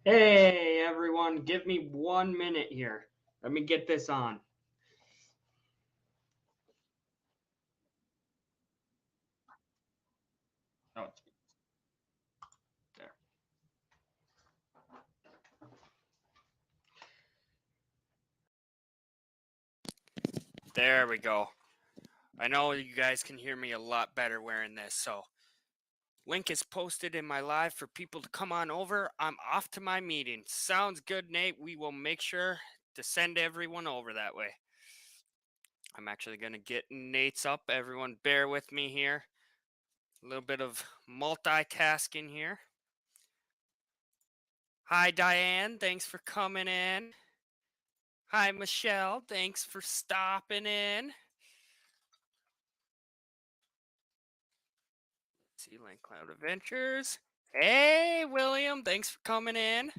Hey everyone, give me 1 minute here. Let me get this on. Oh, it's there. There we go. I know you guys can hear me a lot better wearing this, so link is posted in my live for people to come on over. I'm off to my meeting. Sounds good, Nate. We will make sure to send everyone over that way. I'm actually going to get Nate's up. Everyone bear with me here. A little bit of multitasking here. Hi, Diane. Thanks for coming in. Hi, Michelle. Thanks for stopping in. See, Land Cloud Adventures. Hey, William. Thanks for coming in.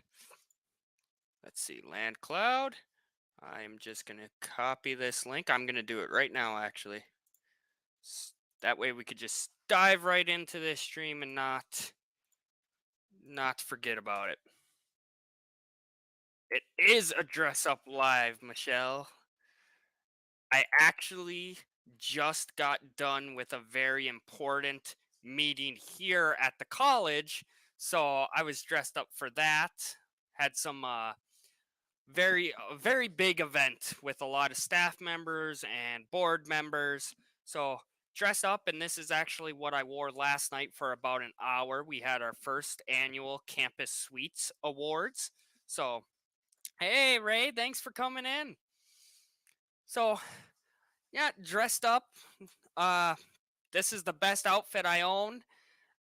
Let's see, Land Cloud. I'm just going to copy this link. I'm going to do it right now, actually. That way we could just dive right into this stream and not forget about it. It is a dress up live, Michelle. I actually just got done with a very important meeting here at the college, so I was dressed up for that. Had some very big event with a lot of staff members and board members. So dressed up, and this is actually what I wore last night for about an hour. We had our first annual Campus Suites Awards. So, hey Ray, thanks for coming in. So, yeah, dressed up. This is the best outfit I own.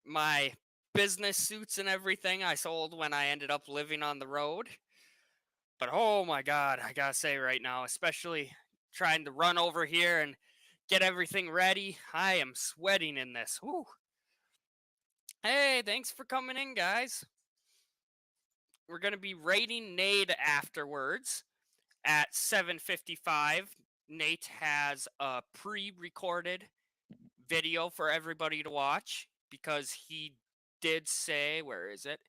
My business suits and everything I sold when I ended up living on the road. But oh my God, I gotta say right now, especially trying to run over here and get everything ready, I am sweating in this. Whew. Hey, thanks for coming in, guys. We're gonna be rating Nate afterwards at 7:55. Nate has a pre-recorded video for everybody to watch because he did say, where is it?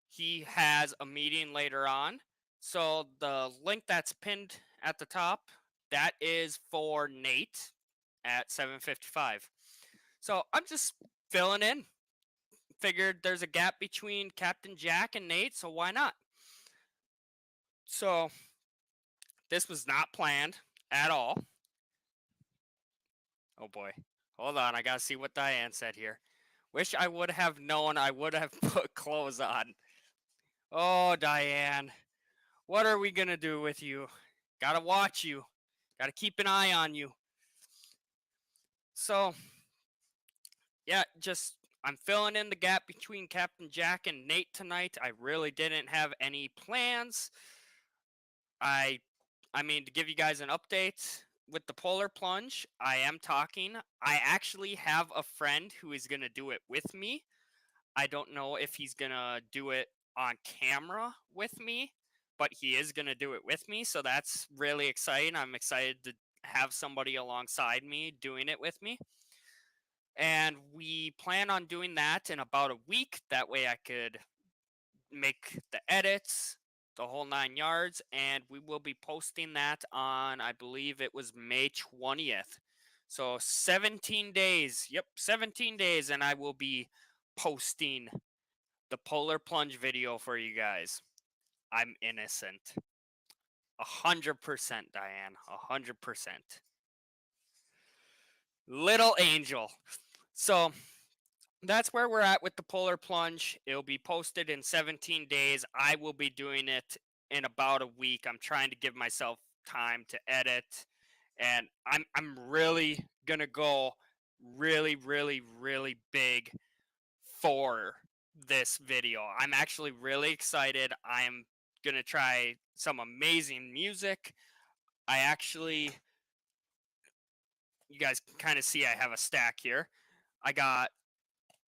He has a meeting later on. So the link that's pinned at the top, that is for Nate at 7:55. So I'm just filling in. Figured there's a gap between Captain Jack and Nate, so why not? So this was not planned at all. Oh boy. Hold on, I gotta see what Diane said here. Wish I would have known I would have put clothes on. Oh, Diane. What are we gonna do with you? Gotta watch you. Gotta keep an eye on you. So, yeah, just I'm filling in the gap between Captain Jack and Nate tonight. I really didn't have any plans. I mean, to give you guys an update with the polar plunge, I am talking. I actually have a friend who is going to do it with me. I don't know if he's going to do it on camera with me, but he is going to do it with me. So that's really exciting. I'm excited to have somebody alongside me doing it with me. And we plan on doing that in about a week. That way I could make the edits, the whole 9 yards, and we will be posting that on, I believe it was May 20th. So 17 days. Yep, 17 days, and I will be posting the polar plunge video for you guys. I'm innocent. 100%, Diane. 100%. Little angel. So that's where we're at with the polar plunge. It'll be posted in 17 days. I will be doing it in about a week. I'm trying to give myself time to edit, and I'm really gonna go really big for this video. I'm actually really excited. I am gonna try some amazing music. You guys can kind of see I have a stack here. I got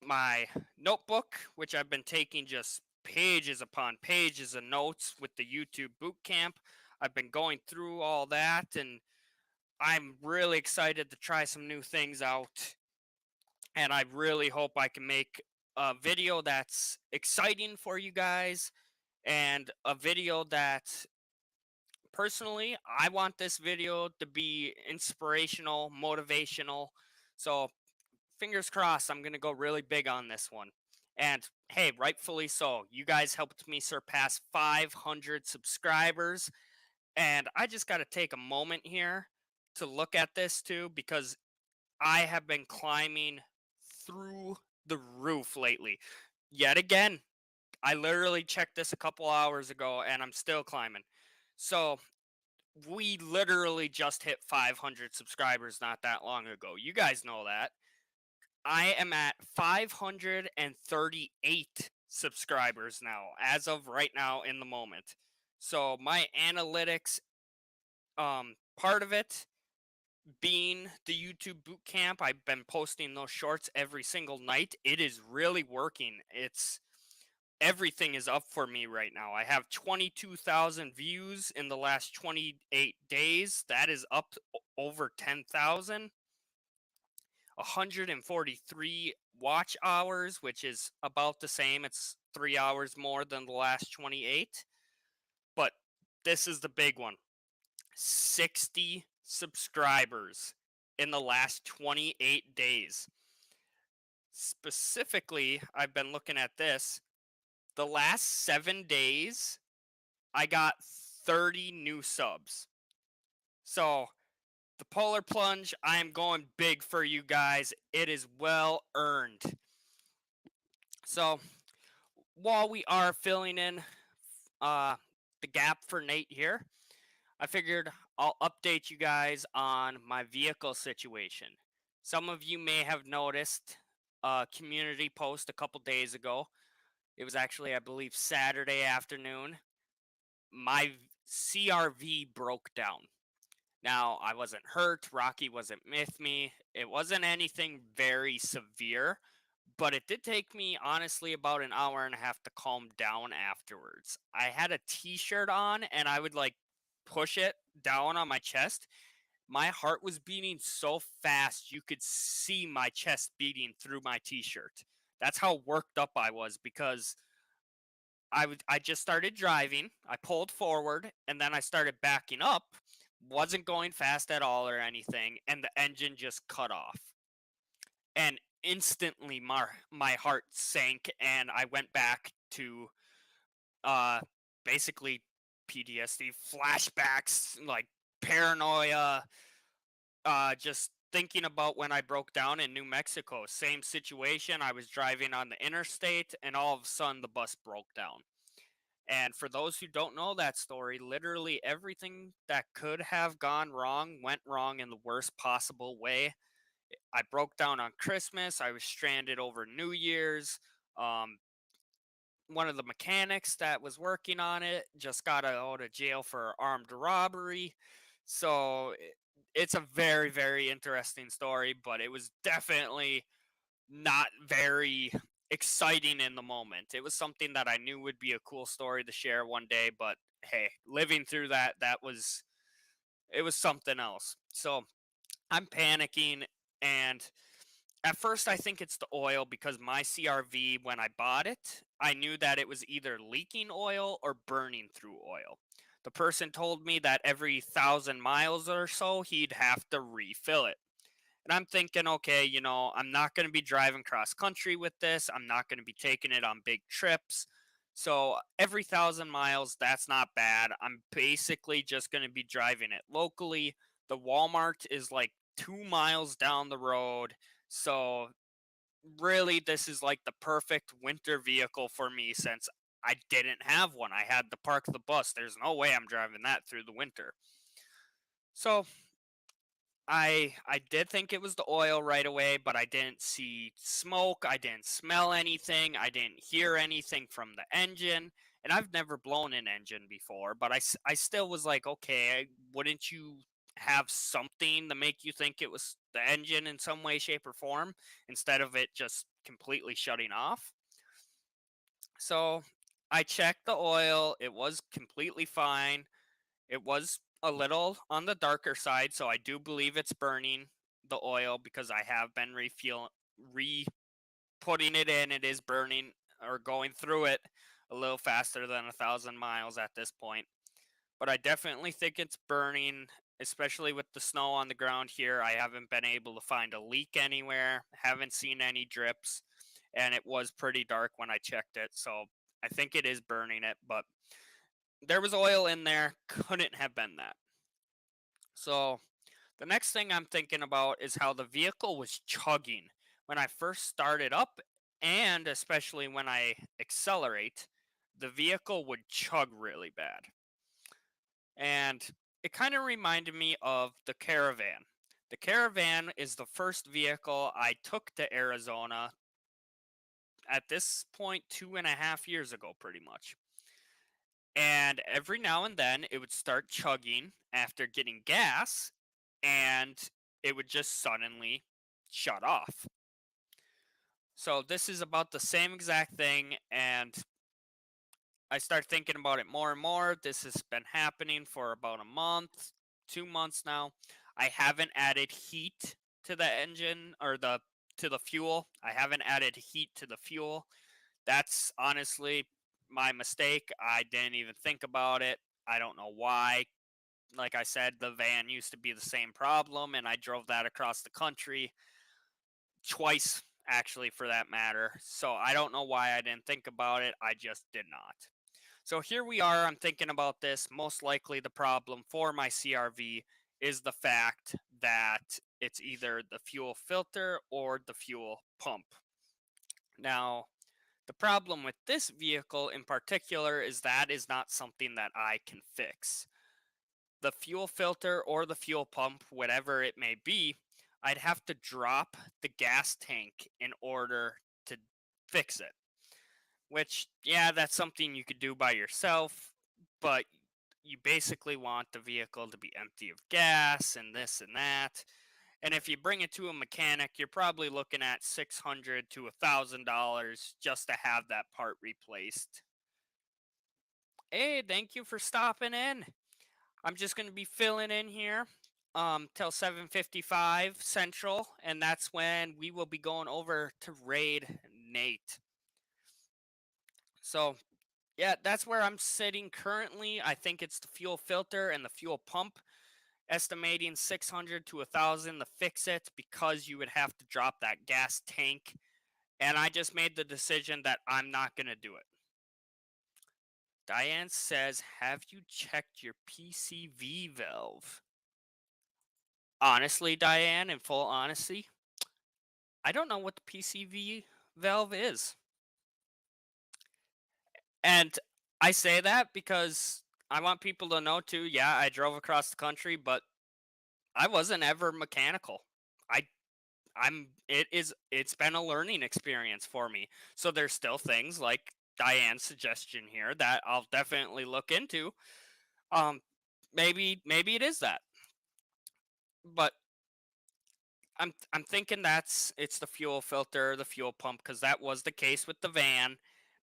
my notebook, which I've been taking just pages upon pages of notes with the YouTube boot camp. I've been going through all that, and I'm really excited to try some new things out. And I really hope I can make a video that's exciting for you guys and a video that personally I want this video to be inspirational, motivational. So fingers crossed, I'm going to go really big on this one. And hey, rightfully so. You guys helped me surpass 500 subscribers. And I just got to take a moment here to look at this too, because I have been climbing through the roof lately. Yet again, I literally checked this a couple hours ago and I'm still climbing. So we literally just hit 500 subscribers not that long ago. You guys know that. I am at 538 subscribers now, as of right now in the moment. So my analytics, part of it being the YouTube boot camp, I've been posting those shorts every single night. It is really working. It's everything is up for me right now. I have 22,000 views in the last 28 days. That is up over 10,000. 143 watch hours, which is about the same. It's 3 hours more than the last 28. But this is the big one: 60 subscribers in the last 28 days. Specifically, I've been looking at this. The last 7 days, I got 30 new subs. So, the Polar Plunge, I am going big for you guys. It is well earned. So, while we are filling in uh, the gap for Nate here, I figured I'll update you guys on my vehicle situation. Some of you may have noticed a community post a couple days ago. It was actually, I believe, Saturday afternoon. My CRV broke down. Now, I wasn't hurt. Rocky wasn't with me. It wasn't anything very severe, but it did take me, honestly, about an hour and a half to calm down afterwards. I had a t-shirt on and I would like push it down on my chest. My heart was beating so fast you could see my chest beating through my t-shirt. That's how worked up I was, because I just started driving. I pulled forward and then I started backing up. Wasn't going fast at all or anything, and the engine just cut off. And instantly my heart sank and I went back to uh basically PTSD, flashbacks, like paranoia, just thinking about when I broke down in New Mexico. Same situation. I was driving on the interstate and all of a sudden the bus broke down. And for those who don't know that story, literally everything that could have gone wrong went wrong in the worst possible way. I broke down on Christmas. I was stranded over New Year's. Um, one of the mechanics that was working on it just got out of jail for armed robbery. So it's a very, very interesting story, but it was definitely not very exciting in the moment. It was something that I knew would be a cool story to share one day, but hey, living through that was it was something else. So I'm panicking, and at first I think it's the oil, because my CRV, when I bought it, I knew that it was either leaking oil or burning through oil. The person told me that every 1,000 miles or so he'd have to refill it. And I'm thinking, okay, I'm not going to be driving cross country with this. I'm not going to be taking it on big trips. So every 1,000 miles, that's not bad. I'm basically just going to be driving it locally. The Walmart is like 2 miles down the road. So really, this is like the perfect winter vehicle for me, since I didn't have one. I had to park the bus. There's no way I'm driving that through the winter. So I did think it was the oil right away, but I didn't see smoke, I didn't smell anything, I didn't hear anything from the engine, and I've never blown an engine before, but I still was like, okay, wouldn't you have something to make you think it was the engine in some way, shape, or form, instead of it just completely shutting off? So I checked the oil, it was completely fine. It was a little on the darker side, so I do believe it's burning the oil, because I have been re putting it in. It is burning or going through it, a little faster than 1,000 miles at this point. But I definitely think it's burning, especially with the snow on the ground here. I haven't been able to find a leak anywhere, haven't seen any drips, and it was pretty dark when I checked it. So I think it is burning it, but there was oil in there, couldn't have been that. So the next thing I'm thinking about is how the vehicle was chugging when I first started up, and especially when I accelerate, the vehicle would chug really bad. And it kind of reminded me of the Caravan. The Caravan is the first vehicle I took to Arizona at this point 2.5 years ago, pretty much. And every now and then it would start chugging after getting gas, and it would just suddenly shut off. So this is about the same exact thing, and I start thinking about it more and more. This has been happening for about a month, 2 months now. I haven't added heat to the engine or the to the fuel. I haven't added heat to the fuel. That's honestly my mistake. I didn't even think about it. I don't know why. Like I said, the van used to be the same problem, and I drove that across the country twice, actually, for that matter. So I don't know why I didn't think about it. I just did not. So here we are. I'm thinking about this. Most likely, the problem for my CRV is the fact that it's either the fuel filter or the fuel pump. Now, the problem with this vehicle in particular is that is not something that I can fix. The fuel filter or the fuel pump, whatever it may be, I'd have to drop the gas tank in order to fix it. Which, yeah, that's something you could do by yourself, but you basically want the vehicle to be empty of gas and this and that. And if you bring it to a mechanic, you're probably looking at $600 to $1,000 just to have that part replaced. Hey, thank you for stopping in. I'm just going to be filling in here till 7:55 Central, and that's when we will be going over to raid Nate. So, yeah, that's where I'm sitting currently. I think it's the fuel filter and the fuel pump, estimating 600 to 1,000 to fix it because you would have to drop that gas tank. And I just made the decision that I'm not going to do it. Diane says, have you checked your PCV valve? Honestly, Diane, in full honesty, I don't know what the PCV valve is. And I say that because I want people to know too, yeah, I drove across the country, but I wasn't ever mechanical. I it's been a learning experience for me. So there's still things like Diane's suggestion here that I'll definitely look into. Um maybe it is that. But I'm thinking it's the fuel filter, the fuel pump, because that was the case with the van.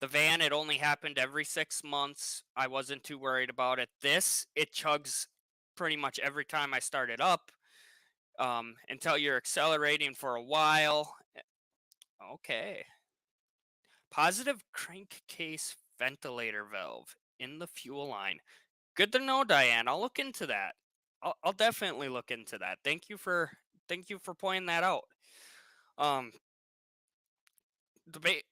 The van, it only happened every 6 months. I wasn't too worried about it. This, it chugs pretty much every time I start it up, until you're accelerating for a while. Okay. Positive crankcase ventilator valve in the fuel line. Good to know, Diane. I'll look into that. I'll definitely look into that. Thank you for pointing that out. Um,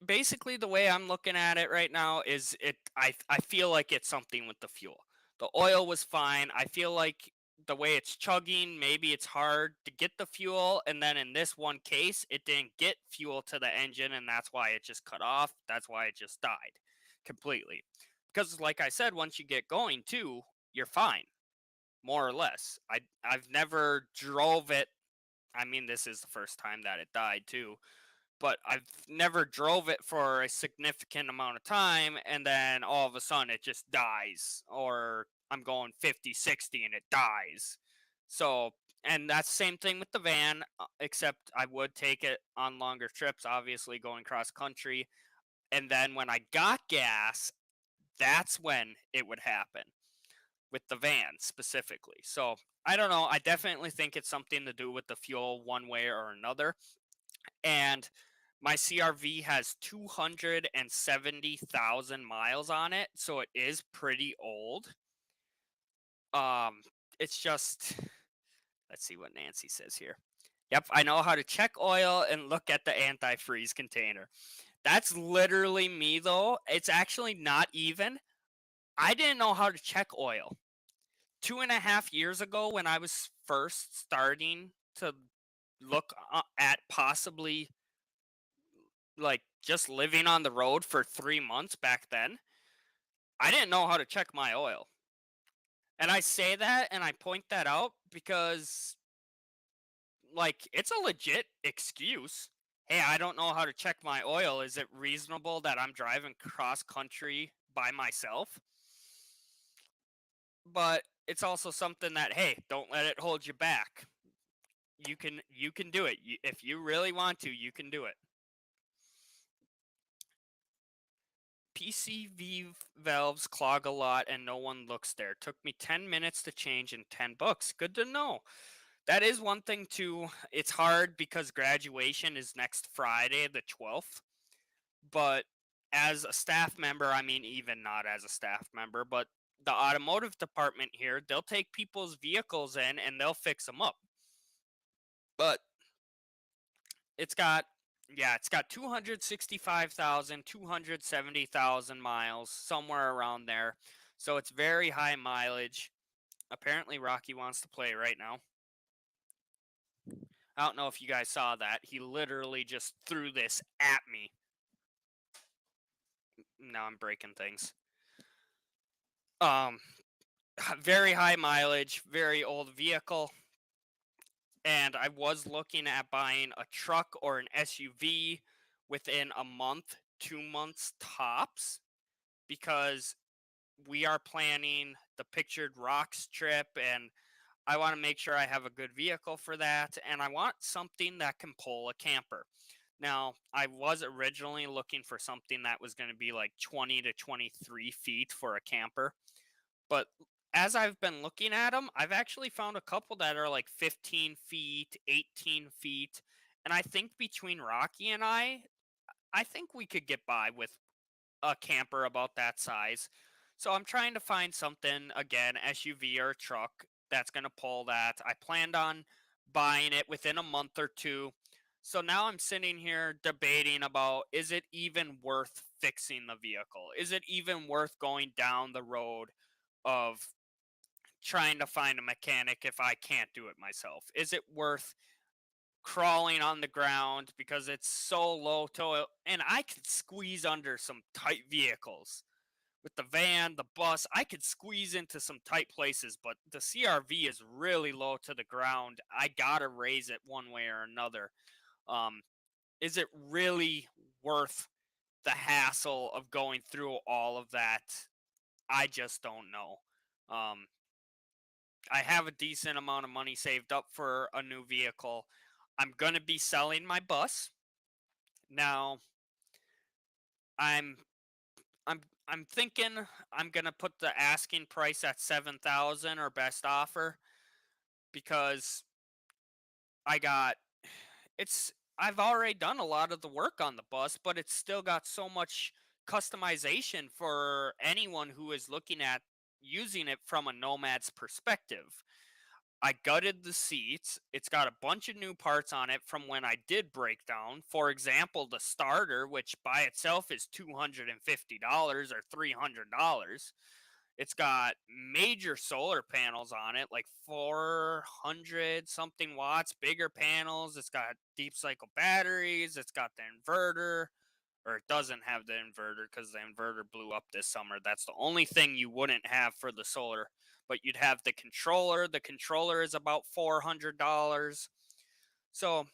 basically the way I'm looking at it right now is I feel like it's something with the fuel. The oil was fine. I feel like the way it's chugging, maybe it's hard to get the fuel, and then in this one case it didn't get fuel to the engine, and that's why it just cut off. That's why it just died completely. Because like I said, once you get going too, you're fine, more or less. I've never drove it. I mean, this is the first time that it died too, but I've never drove it for a significant amount of time and then all of a sudden it just dies, or I'm going 50, 60 and it dies. So, and that's the same thing with the van, except I would take it on longer trips, obviously going cross country. And then when I got gas, that's when it would happen with the van specifically. So, I don't know. I definitely think it's something to do with the fuel one way or another. And My CRV has 270,000 miles on it, so it is pretty old. Um, it's just let's see what Nancy says here. Yep, I know how to check oil and look at the antifreeze container. That's literally me though. It's actually not even. I didn't know how to check oil. 2.5 years ago, when I was first starting to look at possibly like just living on the road for 3 months back then, I didn't know how to check my oil. And I say that and I point that out because, like, it's a legit excuse. Hey, I don't know how to check my oil. Is it reasonable that I'm driving cross country by myself? But it's also something that, hey, don't let it hold you back. You can do it. If you really want to, you can do it. PCV valves clog a lot and no one looks there. Took me 10 minutes to change and 10 bucks. Good to know. That is one thing too. It's hard because graduation is next Friday, the 12th. But as a staff member, I mean, even not as a staff member, but the automotive department here, they'll take people's vehicles in and they'll fix them up. But it's got, yeah, it's got 265,000, 270,000 miles, somewhere around there. So it's very high mileage. Apparently, Rocky wants to play right now. I don't know if you guys saw that. He literally just threw this at me. Now I'm breaking things. Um, very high mileage, very old vehicle. And I was looking at buying a truck or an SUV within a month, 2 months tops, because we are planning the Pictured Rocks trip and I want to make sure I have a good vehicle for that. And I want something that can pull a camper. Now, I was originally looking for something that was going to be like 20 to 23 feet for a camper. But as I've been looking at them, I've actually found a couple that are like 15 feet, 18 feet. And I think between Rocky and I think we could get by with a camper about that size. So I'm trying to find something, again, SUV or a truck that's going to pull that. I planned on buying it within a month or two. So now I'm sitting here debating about, is it even worth fixing the vehicle? Is it even worth going down the road of trying to find a mechanic if I can't do it myself? Is it worth crawling on the ground because it's so low to, and I could squeeze under some tight vehicles with the van, the bus, I could squeeze into some tight places, but the CRV is really low to the ground. I gotta raise it one way or another. Um, is it really worth the hassle of going through all of that? I just don't know. Um, I have a decent amount of money saved up for a new vehicle. I'm gonna be selling my bus now. I'm I'm thinking I'm gonna put the asking price at 7,000 or best offer because I got it's I've already done a lot of the work on the bus, but it's still got so much customization for anyone who is looking at using it from a nomad's perspective. I gutted the seats. It's got a bunch of new parts on it from when I did breakdown. For example, the starter, which by itself is $250 or $300. It's got major solar panels on it, like 400 something watts, bigger panels. It's got deep cycle batteries. It's got the inverter, or it doesn't have the inverter because the inverter blew up this summer. That's the only thing you wouldn't have for the solar. But you'd have the controller. The controller is about $400. So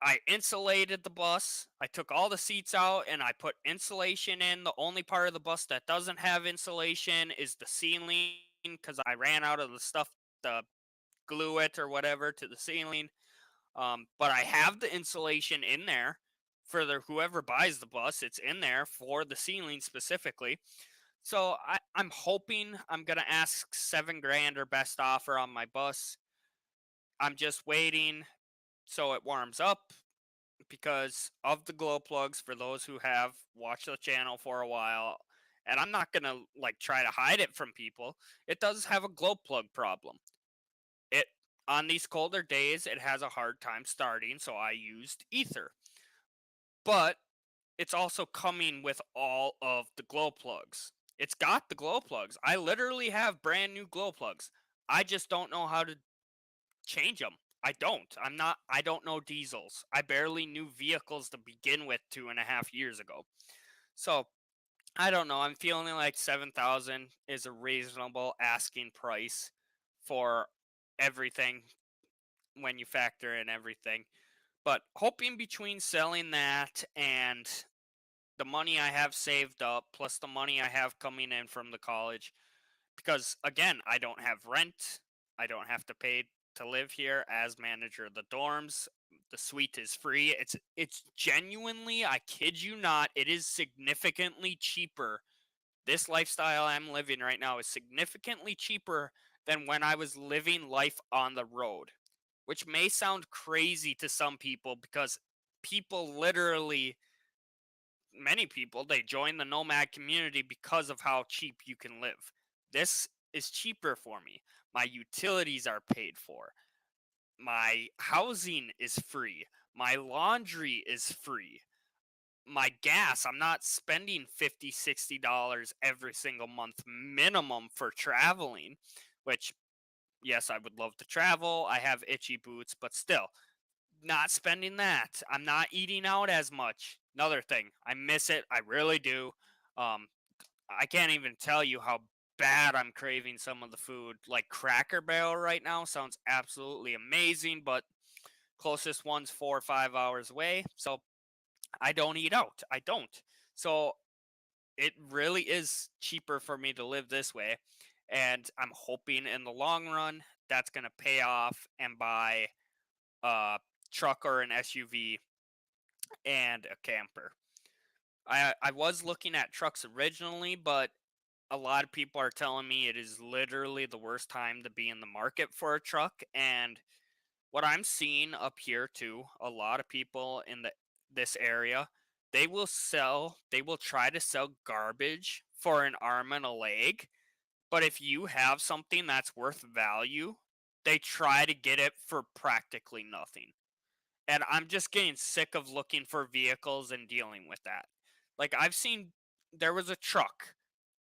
I insulated the bus. I took all the seats out and I put insulation in. The only part of the bus that doesn't have insulation is the ceiling because I ran out of the stuff to glue it or whatever to the ceiling. But I have the insulation in there for whoever buys the bus. It's in there for the ceiling specifically. So I'm hoping I'm gonna ask 7 grand or best offer on my bus. I'm just waiting so it warms up. because of the glow plugs. For those who have watched the channel for a while, and I'm not gonna like try to hide it from people, it does have a glow plug problem. It On these colder days, it has a hard time starting, so I used ether. But it's also coming with all of the glow plugs. It's got the glow plugs. I literally have brand new glow plugs. I just don't know how to change them. I don't. I don't know diesels. I barely knew vehicles to begin with 2.5 years ago. So I don't know. I'm feeling like 7,000 is a reasonable asking price for everything when you factor in everything. But hoping between selling that and the money I have saved up, plus the money I have coming in from the college, because again, I don't have rent, I don't have to pay to live here as manager of the dorms. The suite is free. It's genuinely, I kid you not, it is significantly cheaper. This lifestyle I'm living right now is significantly cheaper than when I was living life on the road, which may sound crazy to some people because people literally, many people, they join the nomad community because of how cheap you can live. This is cheaper for me. My utilities are paid for. My housing is free. My laundry is free. My gas, I'm not spending $50, $60 every single month minimum for traveling, which, yes, I would love to travel. I have itchy boots, but still, not spending that. I'm not eating out as much. Another thing, I miss it. I really do. Um, I can't even tell you how bad I'm craving some of the food. Like Cracker Barrel right now sounds absolutely amazing, but closest one's 4 or 5 hours away. So I don't eat out. I don't. So it really is cheaper for me to live this way. And I'm hoping in the long run that's going to pay off and buy a truck or an SUV and a camper. I was looking at trucks originally, but a lot of people are telling me it is literally the worst time to be in the market for a truck. And what I'm seeing up here too, a lot of people in this area, they will try to sell garbage for an arm and a leg. But if you have something that's worth value, they try to get it for practically nothing. And I'm just getting sick of looking for vehicles and dealing with that. Like I've seen, there was a truck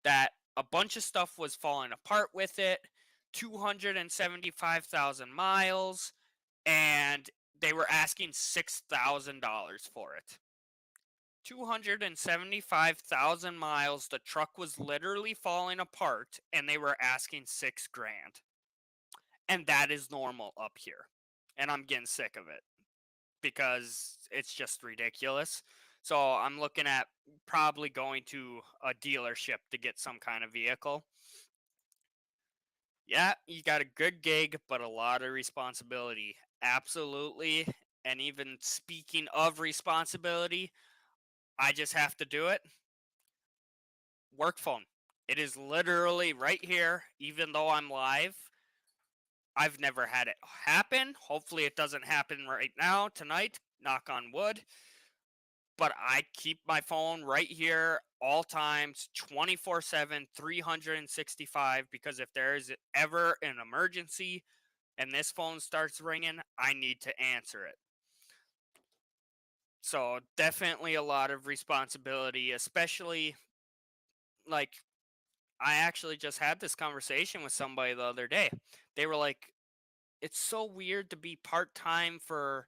that a bunch of stuff was falling apart with it, 275,000 miles, and they were asking $6,000 for it. 275,000 miles, the truck was literally falling apart, and they were asking 6 grand. And that is normal up here. And I'm getting sick of it because it's just ridiculous. So I'm looking at probably going to a dealership to get some kind of vehicle. Yeah, you got a good gig, but a lot of responsibility. Absolutely. And even speaking of responsibility, I just have to do it. Work phone. It is literally right here, even though I'm live. I've never had it happen. Hopefully, it doesn't happen right now, tonight. Knock on wood. But I keep my phone right here all times, 24/7, 365, because if there is ever an emergency and this phone starts ringing, I need to answer it. So, definitely a lot of responsibility, especially like I actually just had this conversation with somebody the other day. They were like, "It's so weird to be part-time for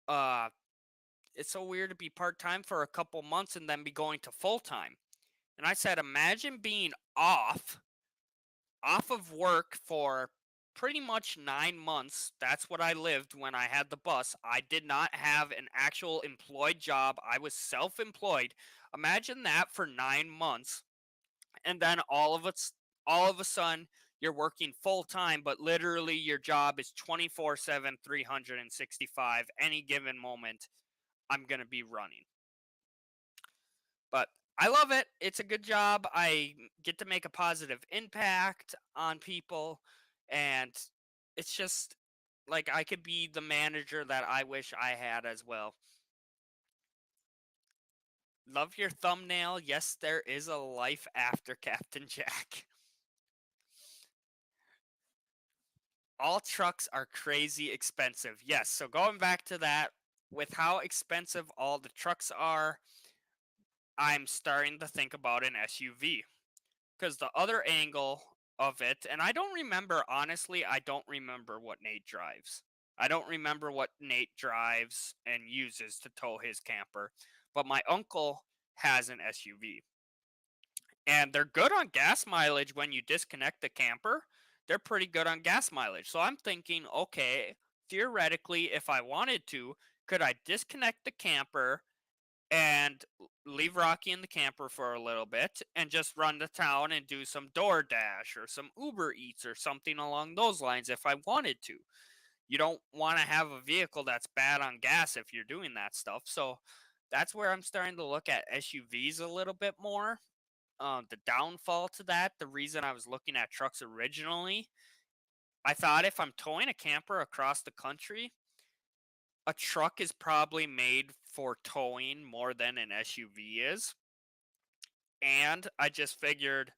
uh it's so weird to be part-time for a couple months and then be going to full-time." And I said, imagine being off of work for pretty much 9 months. That's what I lived when I had the bus. I did not have an actual employed job. I was self employed. Imagine that for 9 months. And then all of a sudden, you're working full time, but literally your job is 24/7, 365. Any given moment, I'm going to be running. But I love it. It's a good job. I get to make a positive impact on people, and it's just like I could be the manager that I wish I had as well. Love your thumbnail. Yes, there is a life after Captain Jack. All trucks are crazy expensive. Yes, so going back to that, with how expensive all the trucks are, I'm starting to think about an SUV. Because the other angle of it, and I don't remember, honestly, I don't remember what Nate drives. I don't remember what Nate drives and uses to tow his camper, but my uncle has an SUV. And they're good on gas mileage when you disconnect the camper. They're pretty good on gas mileage. So I'm thinking, okay, theoretically, if I wanted to, could I disconnect the camper and leave Rocky in the camper for a little bit and just run to town and do some DoorDash or some Uber Eats or something along those lines if I wanted to? You don't want to have a vehicle that's bad on gas if you're doing that stuff. So that's where I'm starting to look at SUVs a little bit more. The downfall to that, the reason I was looking at trucks originally, I thought if I'm towing a camper across the country, a truck is probably made for towing more than an SUV is. And I just figured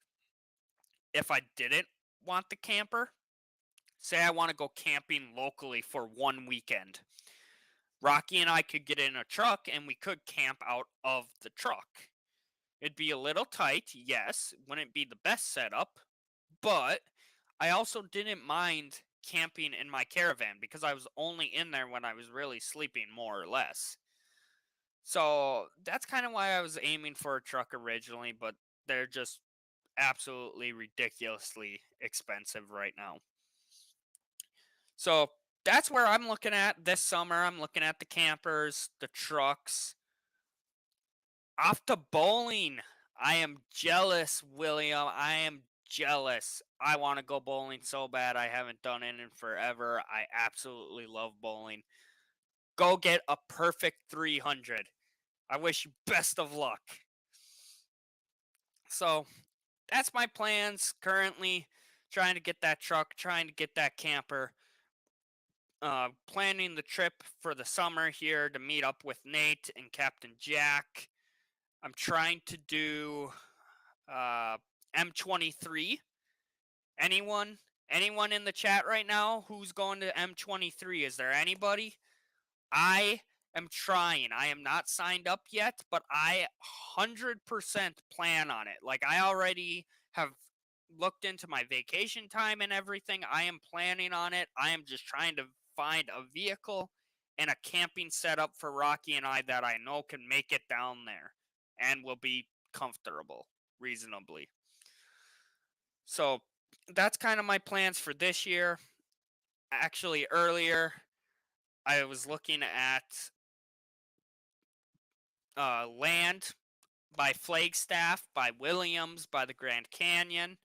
if I didn't want the camper, say I want to go camping locally for one weekend, Rocky and I could get in a truck and we could camp out of the truck. It'd be a little tight, yes, wouldn't be the best setup, but I also didn't mind camping in my caravan because I was only in there when I was really sleeping, more or less. So that's kind of why I was aiming for a truck originally, but they're just absolutely ridiculously expensive right now. So that's where I'm looking at this summer. I'm looking at the campers, the trucks. Off to bowling. I am jealous, William. I am jealous. I want to go bowling so bad. I haven't done it in forever. I absolutely love bowling. Go get a perfect 300. I wish you best of luck. So that's my plans currently. Trying to get that truck, trying to get that camper. Planning the trip for the summer here to meet up with Nate and Captain Jack. I'm trying to do M23. Anyone? Anyone in the chat right now who's going to M23? Is there anybody? I am trying. I am not signed up yet, but I 100% plan on it. Like, I already have looked into my vacation time and everything. I am planning on it. I am just trying to find a vehicle and a camping setup for Rocky and I that I know can make it down there and will be comfortable reasonably. So that's kind of my plans for this year. Actually, earlier I was looking at land by Flagstaff, by Williams, by the Grand Canyon.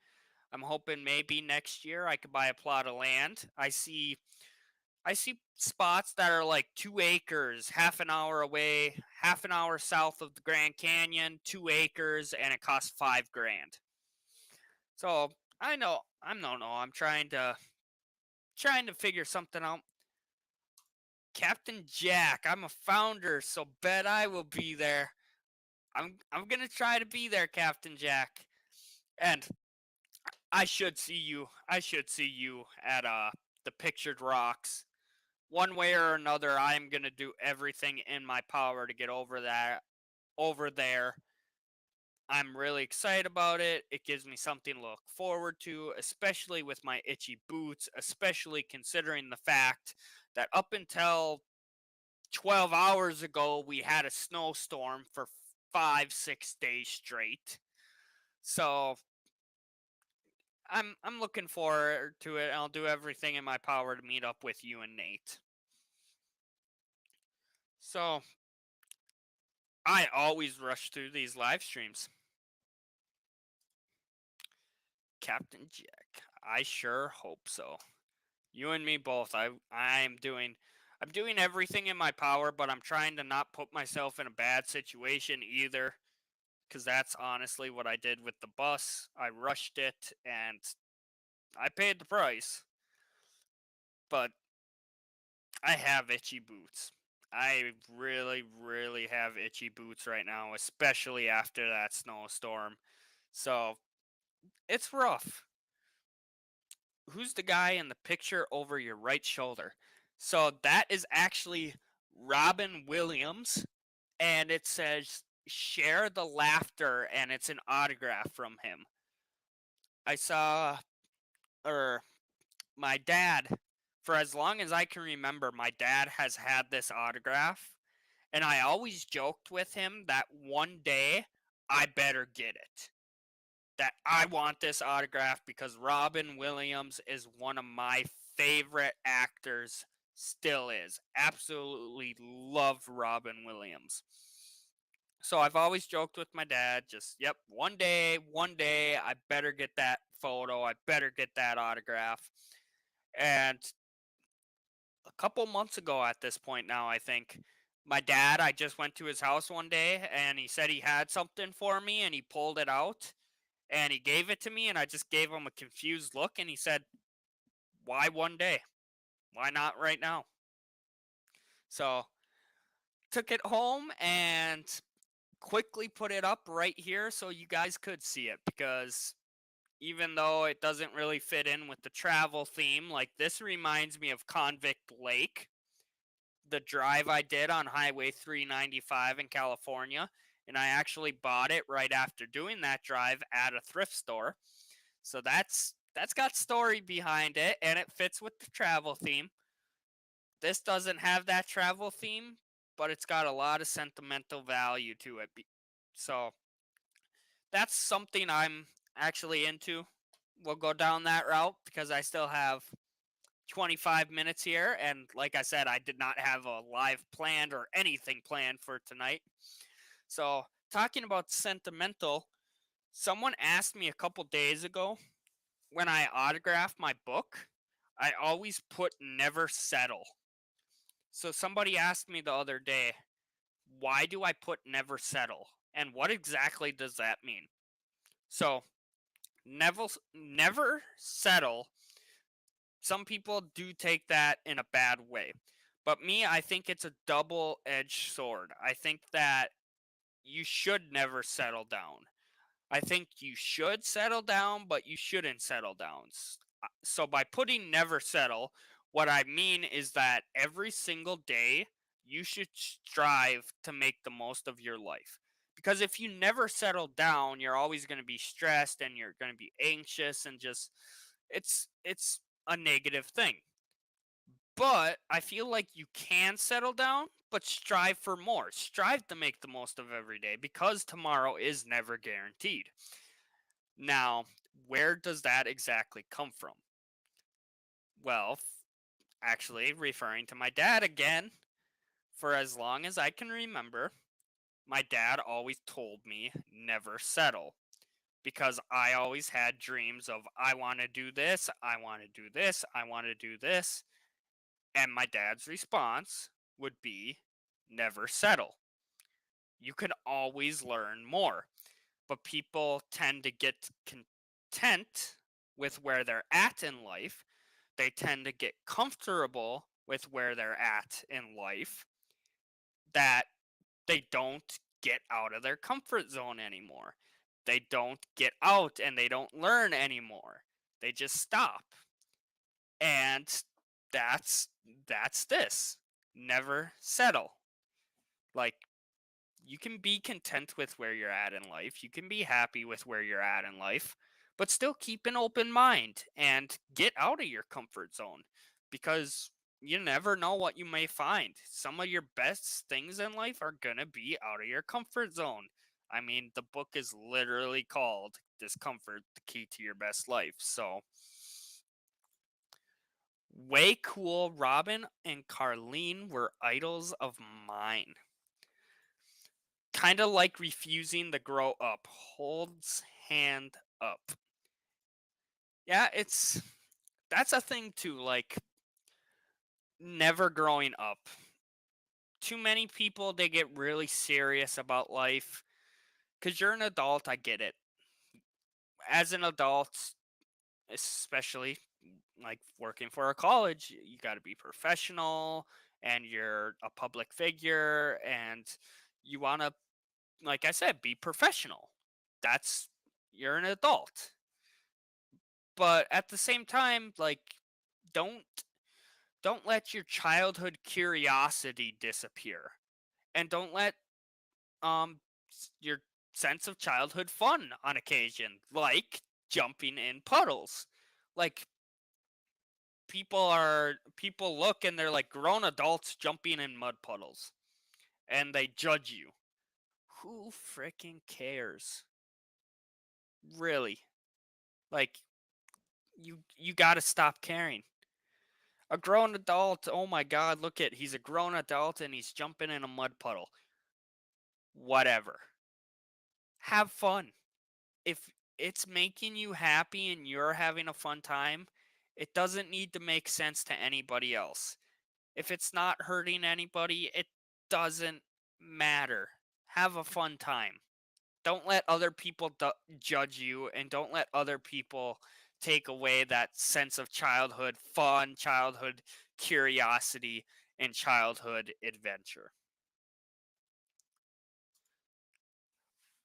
I'm hoping maybe next year I could buy a plot of land. I see spots that are like 2 acres, half an hour away, half an hour south of the Grand Canyon, 2 acres, and it costs $5,000. So I'm trying to figure something out. Captain Jack, I'm a founder, so bet I will be there. I'm gonna try to be there, Captain Jack. And I should see you. I should see you at the Pictured Rocks. One way or another, I'm gonna do everything in my power to get over there. I'm really excited about it. It gives me something to look forward to, especially with my itchy boots, especially considering the fact that up until 12 hours ago we had a snowstorm for 5-6 days straight. So I'm looking forward to it. I'll do everything in my power to meet up with you and Nate. So I always rush through these live streams. Captain Jack, I sure hope so. You and me both. I'm doing everything in my power, but I'm trying to not put myself in a bad situation either, because that's honestly what I did with the bus. I rushed it and I paid the price. But I have itchy boots. I really, really have itchy boots right now, especially after that snowstorm. So it's rough. Who's the guy in the picture over your right shoulder? So that is actually Robin Williams, and it says share the laughter, and it's an autograph from him. I saw, or my dad, for as long as I can remember, my dad has had this autograph, and I always joked with him that one day I better get it. That I want this autograph because Robin Williams is one of my favorite actors, still is. Absolutely love Robin Williams. So I've always joked with my dad, just, yep, one day, I better get that photo. I better get that autograph. And a couple months ago at this point now, I think, my dad, I just went to his house one day and he said he had something for me and he pulled it out and he gave it to me and I just gave him a confused look and he said, "Why one day? Why not right now?" So, took it home and quickly put it up right here so you guys could see it because even though it doesn't really fit in with the travel theme, like this reminds me of Convict Lake, the drive I did on Highway 395 in California, and I actually bought it right after doing that drive at a thrift store. So that's got story behind it and it fits with the travel theme. This doesn't have that travel theme, but it's got a lot of sentimental value to it. So that's something I'm actually into. We'll go down that route because I still have 25 minutes here. And like I said, I did not have a live planned or anything planned for tonight. So, talking about sentimental, someone asked me a couple days ago when I autograph my book, I always put never settle. So, somebody asked me the other day, why do I put never settle? And what exactly does that mean? So, never settle, some people do take that in a bad way. But me, I think it's a double edged sword. I think that you should never settle down. I think you should settle down, but you shouldn't settle down. So by putting never settle, what I mean is that every single day you should strive to make the most of your life. Because if you never settle down, you're always going to be stressed and you're going to be anxious and just it's a negative thing. But I feel like you can settle down, but strive for more. Strive to make the most of every day because tomorrow is never guaranteed. Now, where does that exactly come from? Well, actually, referring to my dad again, for as long as I can remember, my dad always told me never settle because I always had dreams of I want to do this, I want to do this, I want to do this. And my dad's response would be never settle. You can always learn more. But people tend to get content with where they're at in life. They tend to get comfortable with where they're at in life that they don't get out of their comfort zone anymore. They don't get out and they don't learn anymore. They just stop. And that's that's this. Never settle. Like you can be content with where you're at in life. You can be happy with where you're at in life, but still keep an open mind and get out of your comfort zone because you never know what you may find. Some of your best things in life are going to be out of your comfort zone. I mean, the book is literally called Discomfort, the Key to Your Best Life. So, way cool. Robin and Carlene were idols of mine. Kind of like refusing to grow up. Holds hand up. Yeah, that's a thing too. Like never growing up. Too many people they get really serious about life. Cause you're an adult, I get it. As an adult, especially like working for a college, you got to be professional and you're a public figure and you want to, like I said, be professional. That's You're an adult. But at the same time, like, don't don't let your childhood curiosity disappear. And don't let your sense of childhood fun on occasion, like jumping in puddles. Like, people look and they're like grown adults jumping in mud puddles and they judge you. Who freaking cares? Really? Like, you got to stop caring. A grown adult, oh my god, he's a grown adult and he's jumping in a mud puddle. Whatever. Have fun. If it's making you happy and you're having a fun time, it doesn't need to make sense to anybody else. If it's not hurting anybody, it doesn't matter. Have a fun time. Don't let other people judge you, and don't let other people take away that sense of childhood fun, childhood curiosity, and childhood adventure.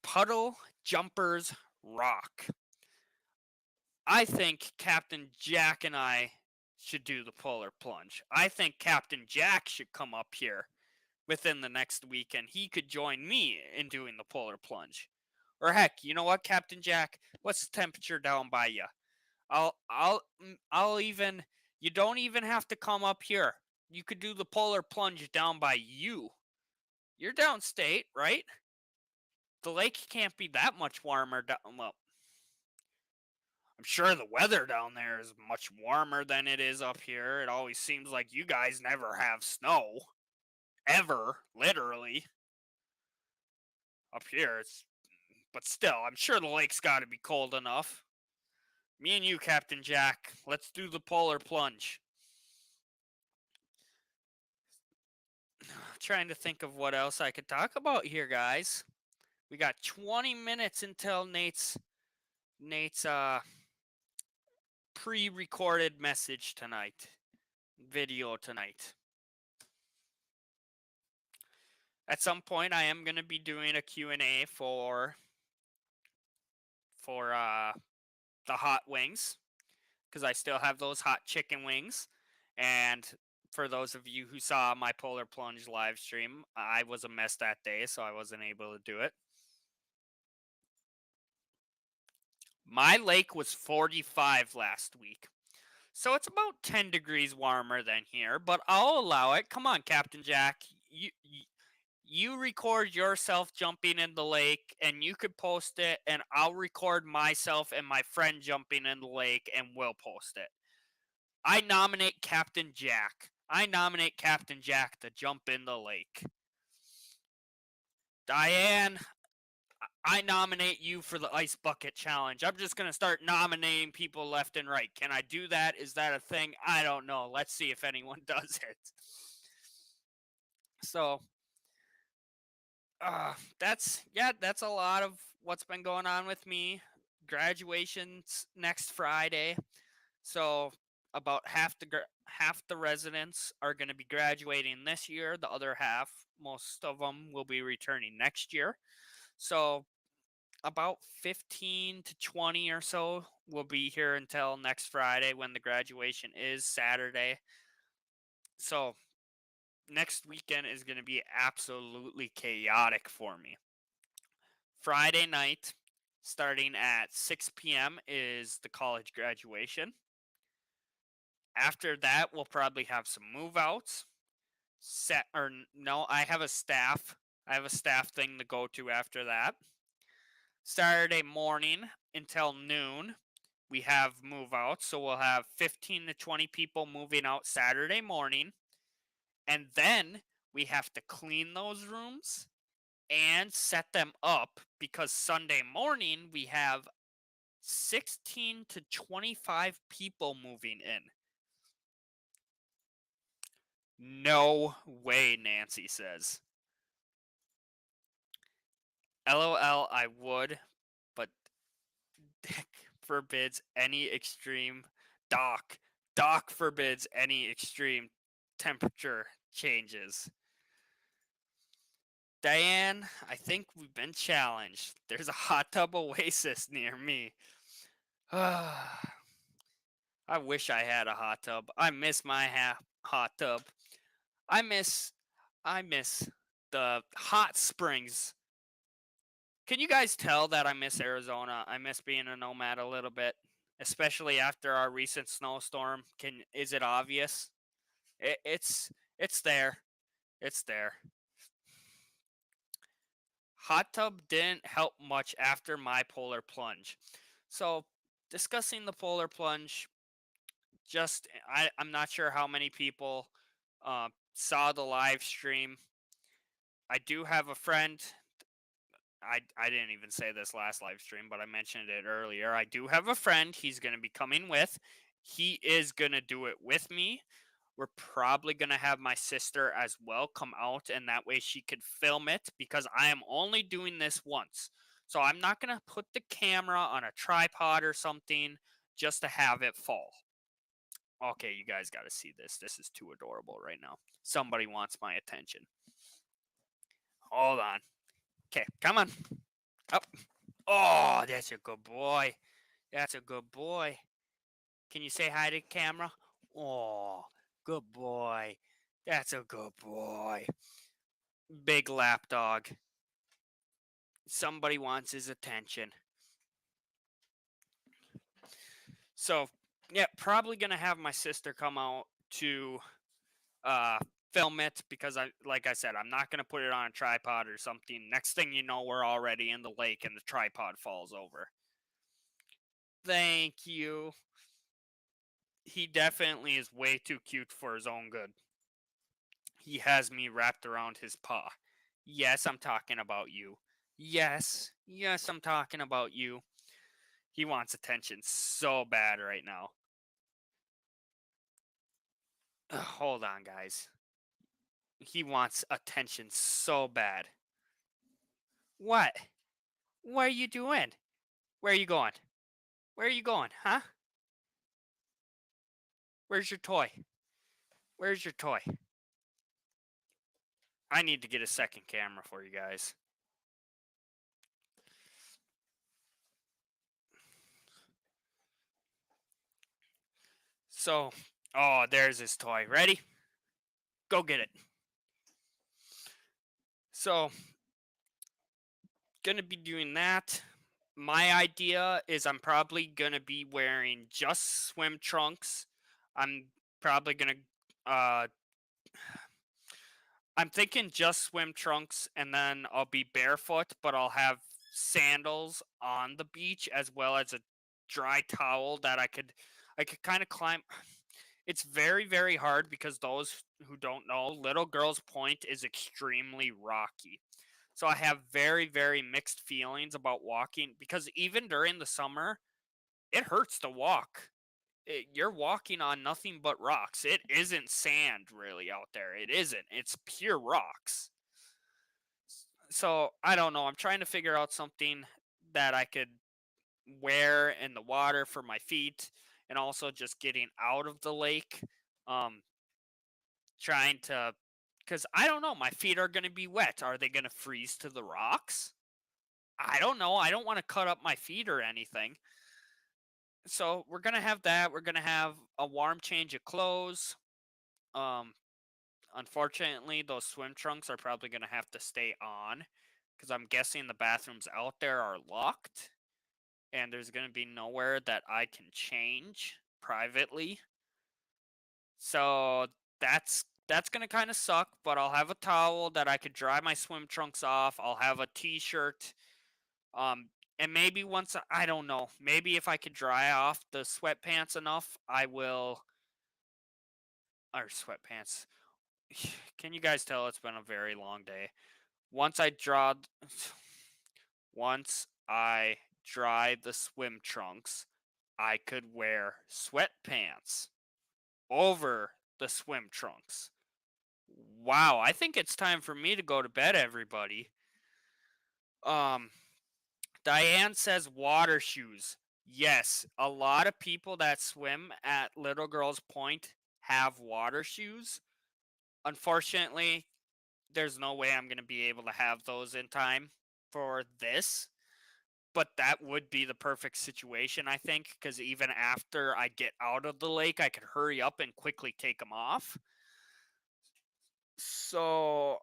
Puddle jumpers rock. I think Captain Jack and I should do the polar plunge. I think Captain Jack should come up here within the next week and he could join me in doing the polar plunge. Or heck, you know what, Captain Jack? What's the temperature down by you? I'll even. You don't even have to come up here. You could do the polar plunge down by you. You're downstate, right? The lake can't be that much warmer down. Well, I'm sure the weather down there is much warmer than it is up here. It always seems like you guys never have snow. Ever, literally. Up here, but still, I'm sure the lake's got to be cold enough. Me and you, Captain Jack, let's do the polar plunge. Trying to think of what else I could talk about here, guys. We got 20 minutes until Nate's pre-recorded message tonight, video tonight. At some point, I am going to be doing a Q&A for the hot wings, because I still have those hot chicken wings. And for those of you who saw my polar plunge live stream, I was a mess that day, so I wasn't able to do it. My lake was 45 last week. So it's about 10 degrees warmer than here, but I'll allow it. Come on, Captain Jack. You record yourself jumping in the lake and you could post it, and I'll record myself and my friend jumping in the lake and we'll post it. I nominate Captain Jack. I nominate Captain Jack to jump in the lake. Diane, I nominate you for the ice bucket challenge. I'm just going to start nominating people left and right. Can I do that? Is that a thing? I don't know. Let's see if anyone does it. So, that's a lot of what's been going on with me. Graduation's next Friday. So, about half the residents are going to be graduating this year. The other half, most of them, will be returning next year. So about 15 to 20 or so will be here until next Friday, when the graduation is Saturday. So next weekend is going to be absolutely chaotic for me. Friday night, starting at 6 p.m., is the college graduation. After that, we'll probably have some move outs. I have a staff. I have a staff thing to go to after that. Saturday morning until noon, we have move outs. So we'll have 15 to 20 people moving out Saturday morning. And then we have to clean those rooms and set them up, because Sunday morning we have 16 to 25 people moving in. No way, Nancy says. LOL, I would, but Dick forbids any extreme. Doc forbids any extreme temperature changes. Diane, I think we've been challenged. There's a hot tub oasis near me. I wish I had a hot tub. I miss my hot tub. I miss I miss the hot springs. Can you guys tell that I miss Arizona? I miss being a nomad a little bit, especially after our recent snowstorm. Can Is it obvious? It's there. It's there. Hot tub didn't help much after my polar plunge. So, discussing the polar plunge, I'm not sure how many people saw the live stream. I do have a friend. I didn't even say this last live stream, but I mentioned it earlier. I do have a friend. He's going to be coming with. He is going to do it with me. We're probably going to have my sister as well come out, and that way she could film it because I am only doing this once. So I'm not going to put the camera on a tripod or something just to have it fall. Okay, you guys got to see this. This is too adorable right now. Somebody wants my attention. Hold on. Okay, come on. Up. Oh, that's a good boy. That's a good boy. Can you say hi to the camera? Oh, good boy. That's a good boy. Big lap dog. Somebody wants his attention. So, yeah, probably going to have my sister come out to film it because like I said, I'm not going to put it on a tripod or something. Next thing you know, we're already in the lake and the tripod falls over. Thank you. He definitely is way too cute for his own good. He has me wrapped around his paw. Yes, I'm talking about you. Yes, I'm talking about you. He wants attention so bad right now. Hold on, guys. He wants attention so bad. What? What are you doing? Where are you going? Where are you going, huh? Where's your toy? Where's your toy? I need to get a second camera for you guys. So, oh, there's his toy. Ready? Go get it. So, gonna be doing that. My idea is I'm probably gonna be wearing just swim trunks. I'm probably gonna uh I'm thinking just swim trunks and then I'll be barefoot, but I'll have sandals on the beach as well as a dry towel that I could kind of climb. It's very, very hard because those who don't know, Little Girls Point is extremely rocky. So I have very, very mixed feelings about walking because even during the summer, it hurts to walk. You're walking on nothing but rocks. It isn't sand really out there. It isn't. It's pure rocks. So I don't know. I'm trying to figure out something that I could wear in the water for my feet and also just getting out of the lake. Um, trying to, because I don't know. My feet are going to be wet. Are they going to freeze to the rocks? I don't know. I don't want to cut up my feet or anything. So we're gonna have that. We're gonna have a warm change of clothes. Um, Unfortunately, those swim trunks are probably gonna have to stay on because I'm guessing the bathrooms out there are locked, and there's gonna be nowhere that I can change privately. So that's gonna kind of suck. But I'll have a towel that I could dry my swim trunks off. I'll have a t-shirt. Um, and maybe once I don't know, maybe if I could dry off the sweatpants enough, I will. Or sweatpants. Can you guys tell it's been a very long day? Once I draw, once I dry the swim trunks, I could wear sweatpants over the swim trunks. Wow, I think it's time for me to go to bed, everybody. Um, Diane says water shoes. Yes, a lot of people that swim at Little Girls Point have water shoes. Unfortunately, there's no way I'm going to be able to have those in time for this. But that would be the perfect situation, I think, because even after I get out of the lake, I could hurry up and quickly take them off. So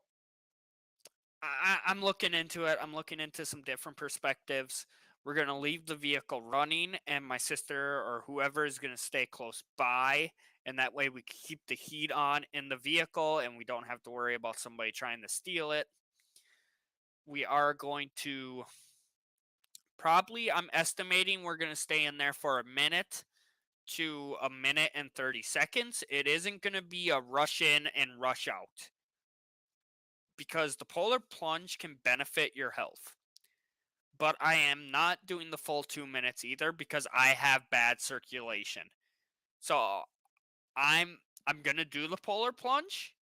I'm looking into it. I'm looking into some different perspectives. We're going to leave the vehicle running, and my sister or whoever is going to stay close by. And that way we keep the heat on in the vehicle and we don't have to worry about somebody trying to steal it. We are going to probably, I'm estimating we're going to stay in there for a minute to a minute and 30 seconds. It isn't going to be a rush in and rush out because the polar plunge can benefit your health. But I am not doing the full 2 minutes either because I have bad circulation. So I'm going to do the polar plunge,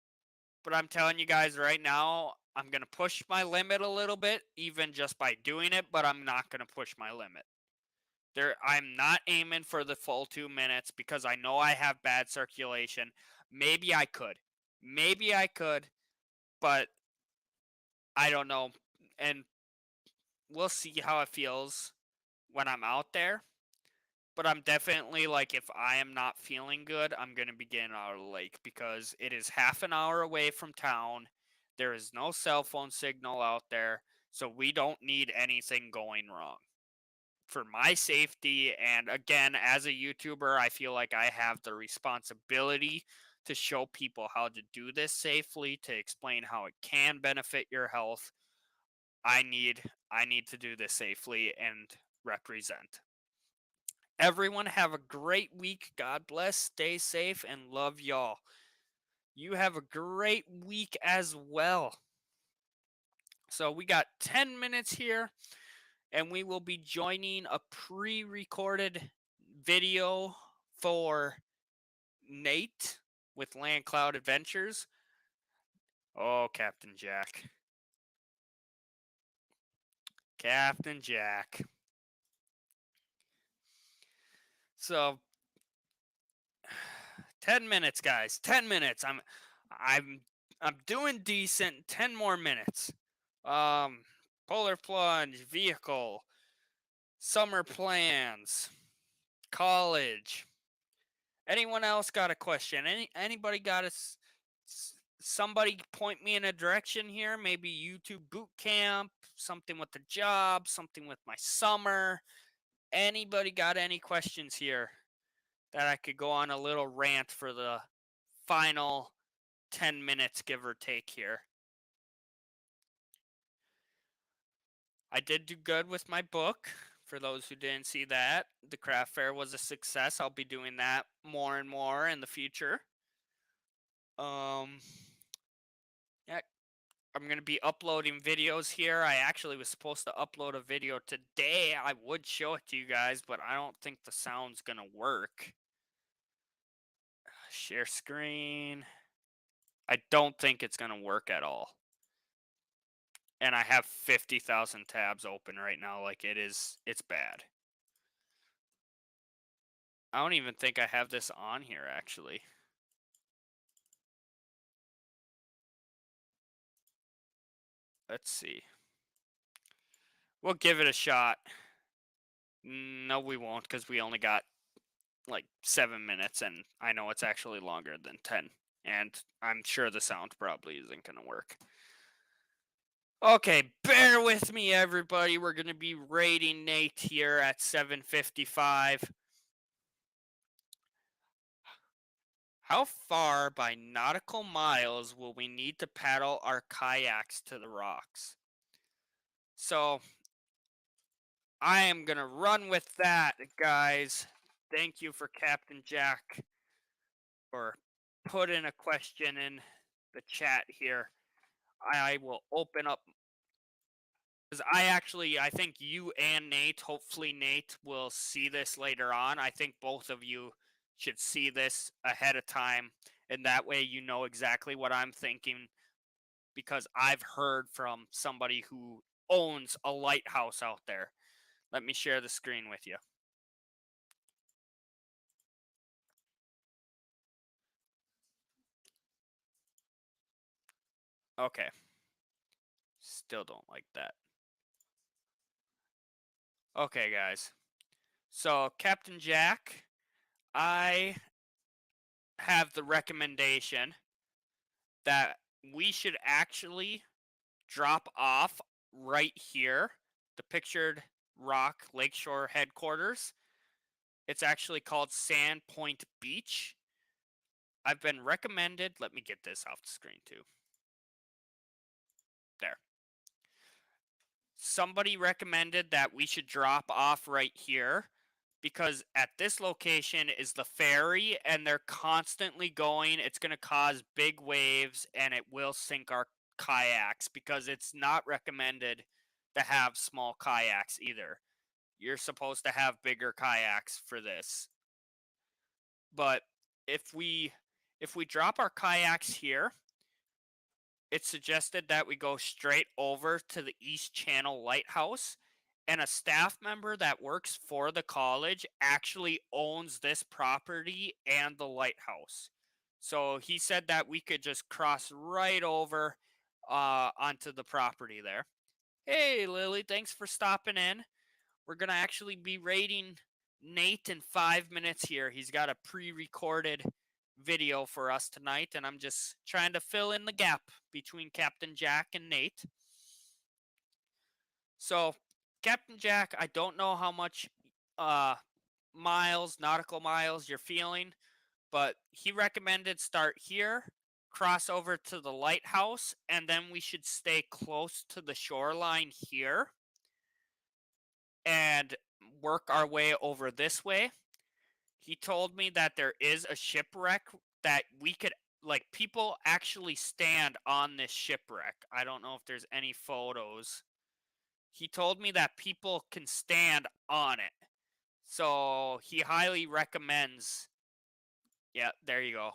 but I'm telling you guys right now, I'm going to push my limit a little bit even just by doing it, but I'm not going to push my limit. I'm not aiming for the full 2 minutes because I know I have bad circulation. Maybe I could. Maybe I could, but I don't know. And we'll see how it feels when I'm out there. But I'm definitely like, if I am not feeling good, I'm going to be getting out of the lake because it is half an hour away from town. There is no cell phone signal out there. So we don't need anything going wrong. For my safety, and again, as a YouTuber, I feel like I have the responsibility to show people how to do this safely, to explain how it can benefit your health. I need to do this safely and represent. Everyone have a great week. God bless, stay safe, and love y'all. You have a great week as well. So we got 10 minutes here, and we will be joining a pre-recorded video for Nate with Land Cloud Adventures. Oh, Captain Jack. Captain Jack. So 10 minutes, guys. 10 minutes. I'm doing decent. 10 more minutes. Polar plunge, vehicle, summer plans, college. Anyone else got a question? Anybody got somebody point me in a direction here? Maybe YouTube boot camp, something with the job, something with my summer. Anybody got any questions here that I could go on a little rant for the final 10 minutes, give or take here? I did do good with my book. For those who didn't see that, the craft fair was a success. I'll be doing that more and more in the future. Yeah, I'm going to be uploading videos here. I actually was supposed to upload a video today. I would show it to you guys, but I don't think the sound's going to work. Share screen. I don't think it's going to work at all. And I have 50,000 tabs open right now. Like, it's bad. I don't even think I have this on here, actually. Let's see. We'll give it a shot. No, we won't, because we only got like 7 minutes, and I know it's actually longer than 10. And I'm sure the sound probably isn't going to work. Okay, bear with me, everybody. We're going to be rating Nate here at 755. How far by nautical miles will we need to paddle our kayaks to the rocks? So I am going to run with that, guys. Thank you for Captain Jack for putting a question in the chat here. I will open up, because I think you and Nate, hopefully Nate will see this later on. I think both of you should see this ahead of time, and that way you know exactly what I'm thinking, because I've heard from somebody who owns a lighthouse out there. Let me share the screen with you. Okay. Still don't like that. Okay, guys. So, Captain Jack, I have the recommendation that we should actually drop off right here, the pictured rock lakeshore headquarters. It's actually called Sandpoint Beach. I've been recommended. Let me get this off the screen too. There. Somebody recommended that we should drop off right here because at this location is the ferry and they're constantly going. It's going to cause big waves and it will sink our kayaks because it's not recommended to have small kayaks either. You're supposed to have bigger kayaks for this. But if we drop our kayaks here, it's suggested that we go straight over to the East Channel Lighthouse, and a staff member that works for the college actually owns this property and the lighthouse. So he said that we could just cross right over onto the property there. Hey, Lily, thanks for stopping in. We're going to actually be rating Nate in 5 minutes here. He's got a pre recorded video for us tonight, and I'm just trying to fill in the gap between Captain Jack and Nate. So, Captain Jack, I don't know how much nautical miles you're feeling, but he recommended start here, cross over to the lighthouse, and then we should stay close to the shoreline here and work our way over this way. He told me that there is a shipwreck that we could, like, people actually stand on this shipwreck. I don't know if there's any photos. He told me that people can stand on it. So he highly recommends. Yeah, there you go.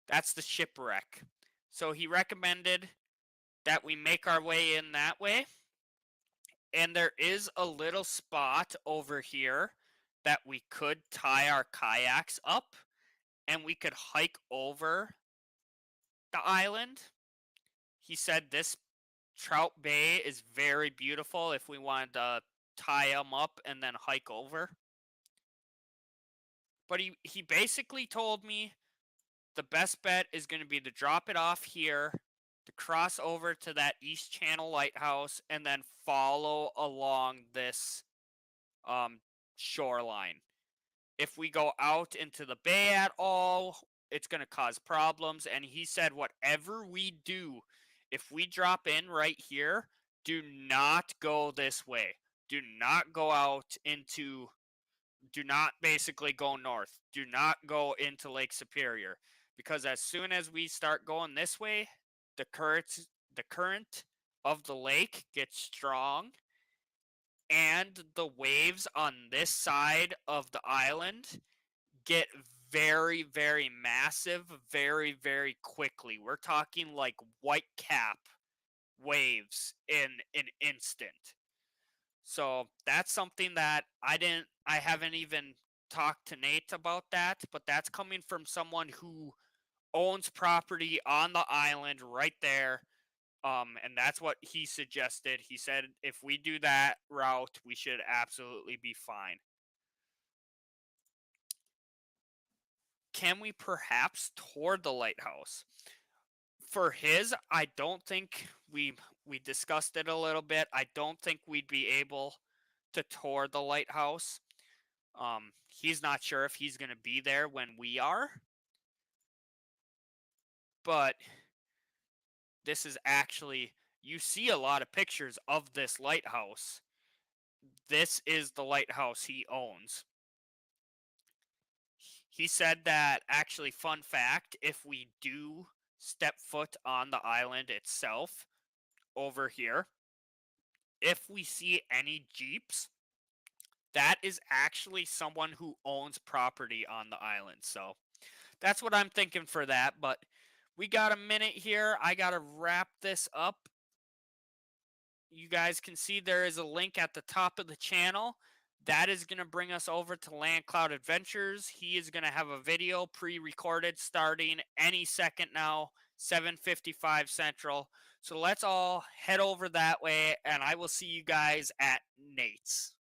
That's the shipwreck. So he recommended that we make our way in that way. And there is a little spot over here that we could tie our kayaks up and we could hike over the island. He said this Trout Bay is very beautiful if we wanted to tie them up and then hike over. But he basically told me the best bet is going to be to drop it off here, to cross over to that East Channel Lighthouse, and then follow along this shoreline. If we go out into the bay at all, it's going to cause problems. And he said, whatever we do, if we drop in right here, do not go this way. Do not go out into, do not basically go north. Do not go into Lake Superior. Because as soon as we start going this way, the current of the lake gets strong and the waves on this side of the island get very, very massive very, very quickly. We're talking like white cap waves in an instant. So that's something that I haven't even talked to Nate about that, but that's coming from someone who owns property on the island right there. And that's what he suggested. He said if we do that route, we should absolutely be fine. Can we perhaps tour the lighthouse? For his, I don't think we discussed it a little bit. I don't think we'd be able to tour the lighthouse. He's not sure if he's going to be there when we are. But this is actually, you see a lot of pictures of this lighthouse. This is the lighthouse he owns. He said that, actually, fun fact, if we do step foot on the island itself over here, if we see any Jeeps, that is actually someone who owns property on the island. So that's what I'm thinking for that. But we got a minute here. I got to wrap this up. You guys can see there is a link at the top of the channel. That is going to bring us over to Land Cloud Adventures. He is going to have a video pre-recorded starting any second now. 7:55 Central. So let's all head over that way, and I will see you guys at Nate's.